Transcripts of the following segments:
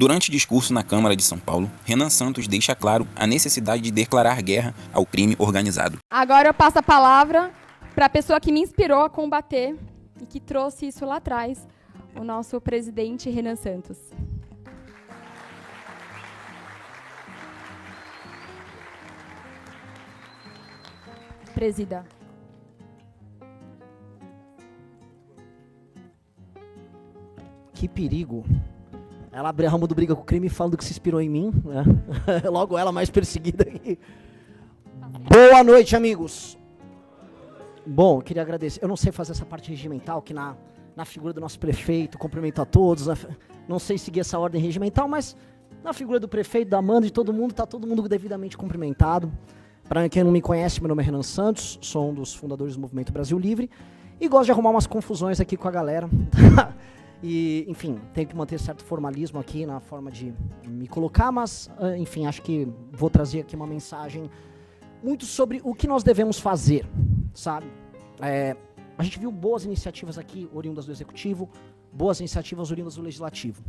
Durante discurso na Câmara de São Paulo, Renan Santos deixa claro a necessidade de declarar guerra ao crime organizado. Agora eu passo a palavra para a pessoa que me inspirou a combater e que trouxe isso lá atrás, o nosso presidente Renan Santos. Presida. Que perigo. Ela abre ramo do Briga com o Crime falando que se inspirou em mim, né? Logo ela mais perseguida aqui. Boa noite, amigos. Bom, eu queria agradecer. Eu não sei fazer essa parte regimental, que na figura do nosso prefeito, cumprimento a todos. Não sei seguir essa ordem regimental, mas na figura do prefeito, da Amanda, de todo mundo, tá todo mundo devidamente cumprimentado. Para quem não me conhece, meu nome é Renan Santos, sou um dos fundadores do Movimento Brasil Livre e gosto de arrumar umas confusões aqui com a galera. E, enfim, tenho que manter certo formalismo aqui na forma de me colocar, mas, enfim, acho que vou trazer aqui uma mensagem muito sobre o que nós devemos fazer, sabe? A gente viu boas iniciativas aqui, oriundas do Executivo, boas iniciativas oriundas do Legislativo.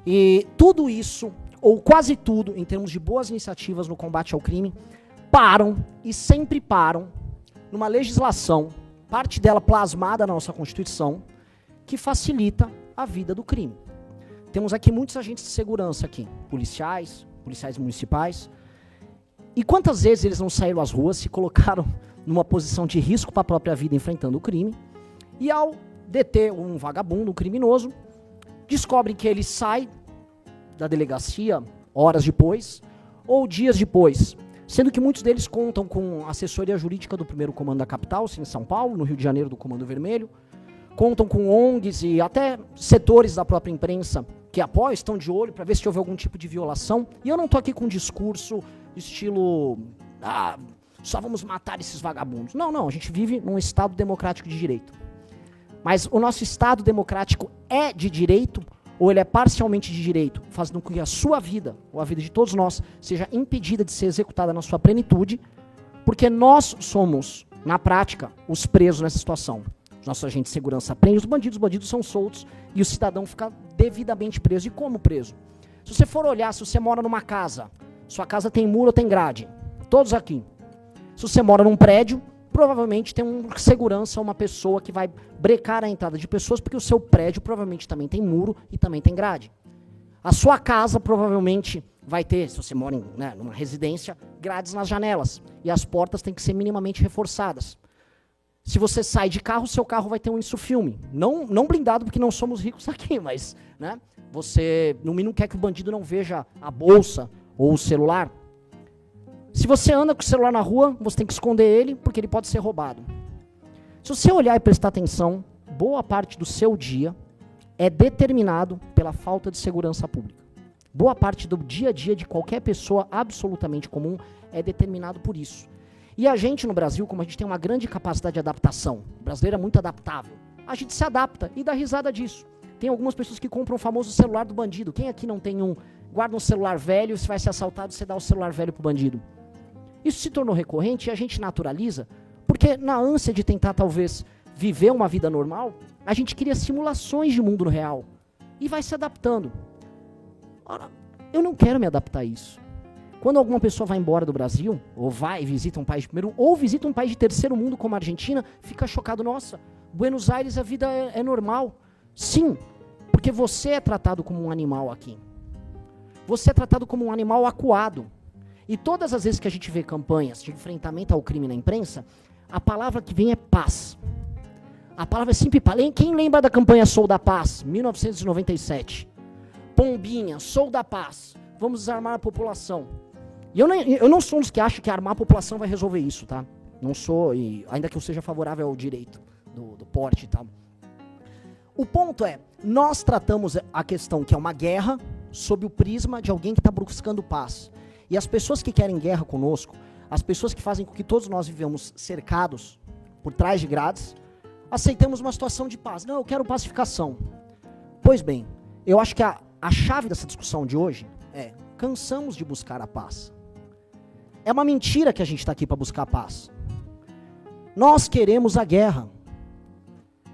E tudo isso, ou quase tudo, em termos de boas iniciativas no combate ao crime, param e sempre param numa legislação, parte dela plasmada na nossa Constituição, que facilita a vida do crime. Temos aqui muitos agentes de segurança aqui, policiais municipais. E quantas vezes eles não saíram às ruas, se colocaram numa posição de risco para a própria vida enfrentando o crime, e ao deter um vagabundo, um criminoso, descobrem que ele sai da delegacia horas depois, ou dias depois, sendo que muitos deles contam com assessoria jurídica do primeiro comando da capital, em São Paulo, no Rio de Janeiro do Comando Vermelho, contam com ONGs e até setores da própria imprensa que apoiam, estão de olho para ver se houve algum tipo de violação. E eu não estou aqui com um discurso estilo, só vamos matar esses vagabundos. Não, a gente vive num Estado democrático de direito. Mas o nosso Estado democrático é de direito ou ele é parcialmente de direito, fazendo com que a sua vida, ou a vida de todos nós, seja impedida de ser executada na sua plenitude, porque nós somos, na prática, os presos nessa situação. Os nossos agentes de segurança prendem os bandidos são soltos e o cidadão fica devidamente preso. E como preso? Se você for olhar, se você mora numa casa, sua casa tem muro ou tem grade? Todos aqui. Se você mora num prédio, provavelmente tem um segurança, uma pessoa que vai brecar a entrada de pessoas, porque o seu prédio provavelmente também tem muro e também tem grade. A sua casa provavelmente vai ter, se você mora numa residência, grades nas janelas. E as portas têm que ser minimamente reforçadas. Se você sai de carro, seu carro vai ter um insufilme. Não blindado, porque não somos ricos aqui, mas né, você, no mínimo, quer que o bandido não veja a bolsa ou o celular. Se você anda com o celular na rua, você tem que esconder ele, porque ele pode ser roubado. Se você olhar e prestar atenção, boa parte do seu dia é determinado pela falta de segurança pública. Boa parte do dia a dia de qualquer pessoa absolutamente comum é determinado por isso. E a gente no Brasil, como a gente tem uma grande capacidade de adaptação, o brasileiro é muito adaptável, a gente se adapta e dá risada disso. Tem algumas pessoas que compram o famoso celular do bandido. Quem aqui não tem guarda um celular velho, se vai ser assaltado, você dá o celular velho pro bandido. Isso se tornou recorrente e a gente naturaliza, porque na ânsia de tentar talvez viver uma vida normal, a gente cria simulações de mundo real e vai se adaptando. Ora, eu não quero me adaptar a isso. Quando alguma pessoa vai embora do Brasil, ou vai e visita um país de primeiro, ou visita um país de terceiro mundo como a Argentina, fica chocado, nossa, Buenos Aires a vida é normal. Sim, porque você é tratado como um animal aqui. Você é tratado como um animal acuado. E todas as vezes que a gente vê campanhas de enfrentamento ao crime na imprensa, a palavra que vem é paz. A palavra é sempre paz. Quem lembra da campanha Sou da Paz, 1997? Pombinha, Sou da Paz, vamos desarmar a população. E eu não sou um dos que acha que armar a população vai resolver isso, tá? Não sou, ainda que eu seja favorável ao direito do porte e tal. O ponto é, nós tratamos a questão que é uma guerra sob o prisma de alguém que está buscando paz. E as pessoas que querem guerra conosco, as pessoas que fazem com que todos nós vivamos cercados por trás de grades, aceitamos uma situação de paz. Não, eu quero pacificação. Pois bem, eu acho que a chave dessa discussão de hoje é, cansamos de buscar a paz. É uma mentira que a gente está aqui para buscar a paz. Nós queremos a guerra.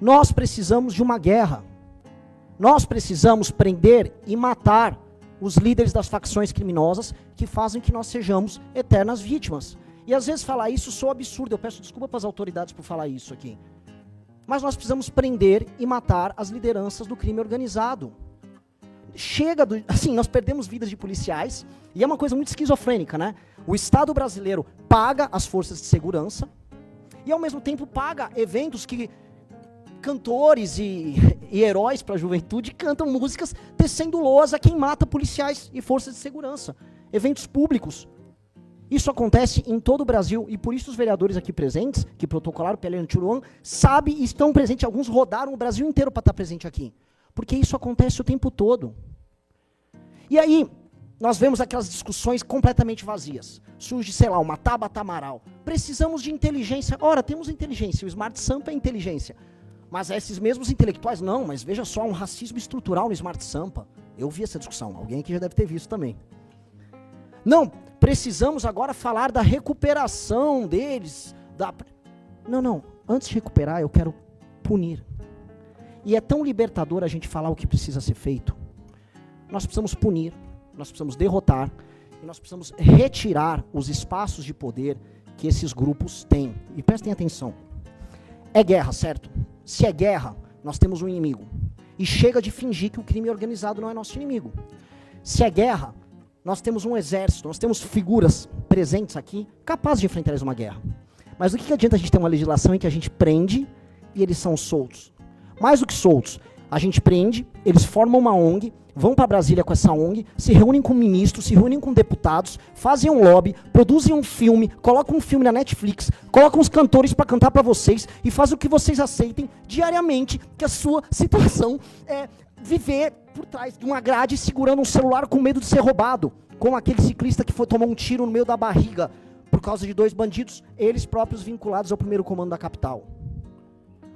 Nós precisamos de uma guerra. Nós precisamos prender e matar os líderes das facções criminosas que fazem que nós sejamos eternas vítimas. E às vezes falar isso soa absurdo, eu peço desculpa para as autoridades por falar isso aqui. Mas nós precisamos prender e matar as lideranças do crime organizado. Chega do... Assim, nós perdemos vidas de policiais, e é uma coisa muito esquizofrênica, né? O Estado brasileiro paga as forças de segurança, e ao mesmo tempo paga eventos que cantores e heróis para a juventude cantam músicas tecendo loas a quem mata policiais e forças de segurança. Eventos públicos. Isso acontece em todo o Brasil, e por isso os vereadores aqui presentes, que protocolaram pela Antiruan, sabem e estão presentes, alguns rodaram o Brasil inteiro para estar presente aqui. Porque isso acontece o tempo todo. E aí, nós vemos aquelas discussões completamente vazias. Surge, sei lá, uma Tabata Amaral. Precisamos de inteligência. Ora, temos inteligência, o Smart Sampa é inteligência. Mas esses mesmos intelectuais, não, mas veja só, um racismo estrutural no Smart Sampa. Eu vi essa discussão, alguém aqui já deve ter visto também. Não, precisamos agora falar da recuperação deles. Não, antes de recuperar, eu quero punir. E é tão libertador a gente falar o que precisa ser feito. Nós precisamos punir, nós precisamos derrotar, e nós precisamos retirar os espaços de poder que esses grupos têm. E prestem atenção. É guerra, certo? Se é guerra, nós temos um inimigo. E chega de fingir que o crime organizado não é nosso inimigo. Se é guerra, nós temos um exército, nós temos figuras presentes aqui capazes de enfrentar uma guerra. Mas o que adianta a gente ter uma legislação em que a gente prende e eles são soltos? Mais do que soltos, a gente prende, eles formam uma ONG, vão para Brasília com essa ONG, se reúnem com ministros, se reúnem com deputados, fazem um lobby, produzem um filme, colocam um filme na Netflix, colocam os cantores para cantar para vocês e fazem o que vocês aceitem diariamente, que a sua situação é viver por trás de uma grade segurando um celular com medo de ser roubado, como aquele ciclista que tomou um tiro no meio da barriga por causa de 2 bandidos, eles próprios vinculados ao primeiro comando da capital.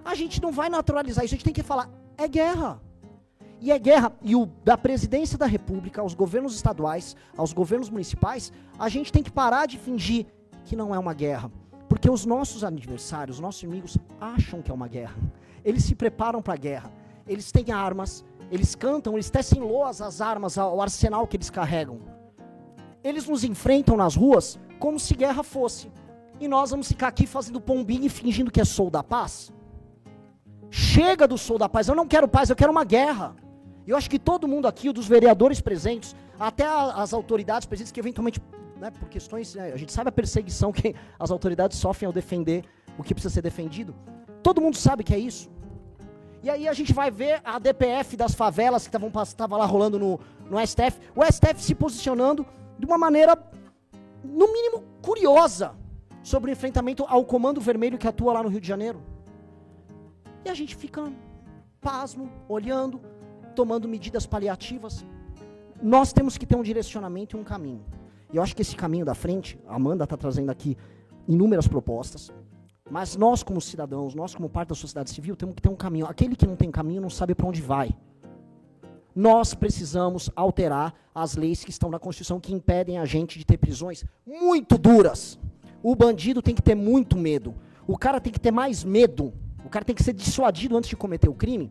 A gente não vai naturalizar isso, a gente tem que falar, é guerra. E é guerra, e da presidência da República, aos governos estaduais, aos governos municipais, a gente tem que parar de fingir que não é uma guerra. Porque os nossos adversários, os nossos inimigos, acham que é uma guerra. Eles se preparam para a guerra. Eles têm armas, eles cantam, eles tecem loas às armas, ao arsenal que eles carregam. Eles nos enfrentam nas ruas como se guerra fosse. E nós vamos ficar aqui fazendo pombinho e fingindo que é Sou da Paz? Chega do Sou da Paz, eu não quero paz, eu quero uma guerra. E eu acho que todo mundo aqui, dos vereadores presentes, até as autoridades presentes, que eventualmente, né, por questões, a gente sabe a perseguição que as autoridades sofrem ao defender o que precisa ser defendido. Todo mundo sabe que é isso. E aí a gente vai ver a DPF das favelas que estava lá rolando no STF, o STF se posicionando de uma maneira, no mínimo, curiosa, sobre o enfrentamento ao Comando Vermelho que atua lá no Rio de Janeiro. E a gente fica pasmo, olhando, tomando medidas paliativas. Nós temos que ter um direcionamento e um caminho. E eu acho que esse caminho da frente, a Amanda está trazendo aqui inúmeras propostas, mas nós como cidadãos, nós como parte da sociedade civil, temos que ter um caminho. Aquele que não tem caminho não sabe para onde vai. Nós precisamos alterar as leis que estão na Constituição que impedem a gente de ter prisões muito duras. O bandido tem que ter muito medo. O cara tem que ter mais medo. O cara tem que ser dissuadido antes de cometer o crime.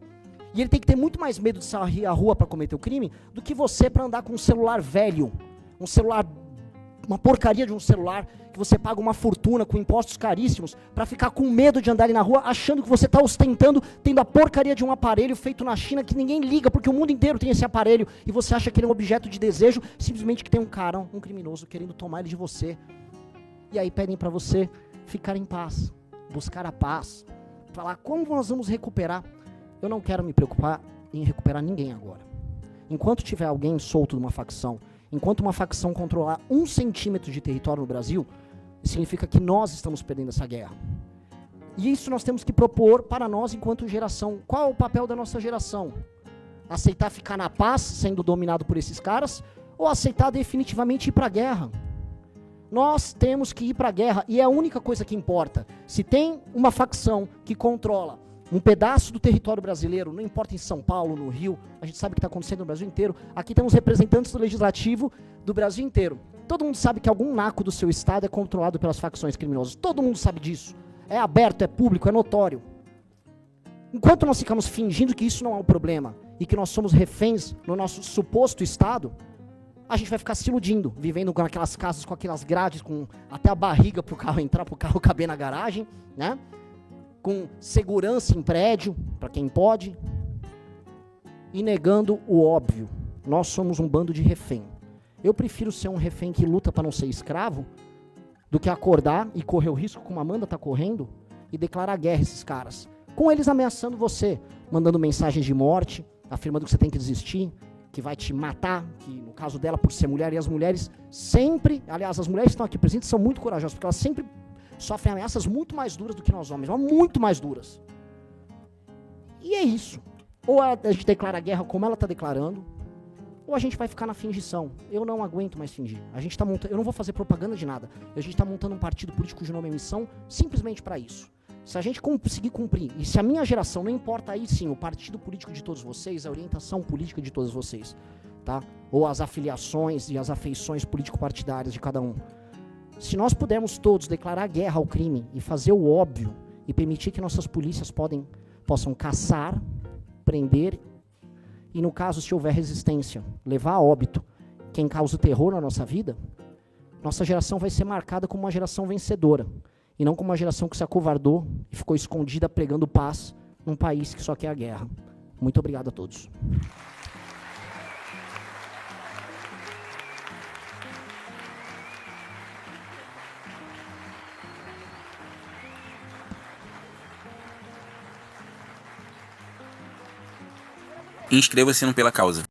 E ele tem que ter muito mais medo de sair à rua para cometer o crime do que você para andar com um celular velho. Um celular, uma porcaria de um celular, que você paga uma fortuna com impostos caríssimos para ficar com medo de andar ali na rua, achando que você está ostentando, tendo a porcaria de um aparelho feito na China que ninguém liga, porque o mundo inteiro tem esse aparelho e você acha que ele é um objeto de desejo, simplesmente que tem um cara, um criminoso querendo tomar ele de você. E aí pedem para você ficar em paz, buscar a paz, falar como nós vamos recuperar. Eu não quero me preocupar em recuperar ninguém agora. Enquanto tiver alguém solto de uma facção, enquanto uma facção controlar 1 centímetro de território no Brasil, significa que nós estamos perdendo essa guerra. E isso nós temos que propor para nós enquanto geração. Qual é o papel da nossa geração? Aceitar ficar na paz, sendo dominado por esses caras, ou aceitar definitivamente ir para a guerra? Nós temos que ir para a guerra, e é a única coisa que importa. Se tem uma facção que controla um pedaço do território brasileiro, não importa em São Paulo, no Rio, a gente sabe o que está acontecendo no Brasil inteiro, aqui temos representantes do legislativo do Brasil inteiro. Todo mundo sabe que algum naco do seu estado é controlado pelas facções criminosas. Todo mundo sabe disso. É aberto, é público, é notório. Enquanto nós ficamos fingindo que isso não é um problema e que nós somos reféns no nosso suposto Estado, a gente vai ficar se iludindo, vivendo com aquelas casas, com aquelas grades, com até a barriga para o carro entrar, para o carro caber na garagem, né? Com segurança em prédio, para quem pode, e negando o óbvio. Nós somos um bando de refém. Eu prefiro ser um refém que luta para não ser escravo do que acordar e correr o risco, como a Amanda está correndo, e declarar guerra a esses caras. Com eles ameaçando você, mandando mensagens de morte, afirmando que você tem que desistir, que vai te matar, que no caso dela, por ser mulher, e as mulheres sempre, aliás, as mulheres que estão aqui presentes são muito corajosas, porque elas sempre sofrem ameaças muito mais duras do que nós homens, mas muito mais duras. E é isso. Ou a gente declara guerra como ela está declarando, ou a gente vai ficar na fingição. Eu não aguento mais fingir. A gente tá montando, eu não vou fazer propaganda de nada. A gente está montando um partido político cujo nome é Missão, simplesmente para isso. Se a gente conseguir cumprir, e se a minha geração, não importa aí sim, o partido político de todos vocês, a orientação política de todos vocês, tá? Ou as afiliações e as afeições político-partidárias de cada um. Se nós pudermos todos declarar guerra ao crime e fazer o óbvio e permitir que nossas polícias possam caçar, prender e, no caso, se houver resistência, levar a óbito quem causa o terror na nossa vida, nossa geração vai ser marcada como uma geração vencedora e não como uma geração que se acovardou e ficou escondida pregando paz num país que só quer a guerra. Muito obrigado a todos. Inscreva-se no Pela Causa.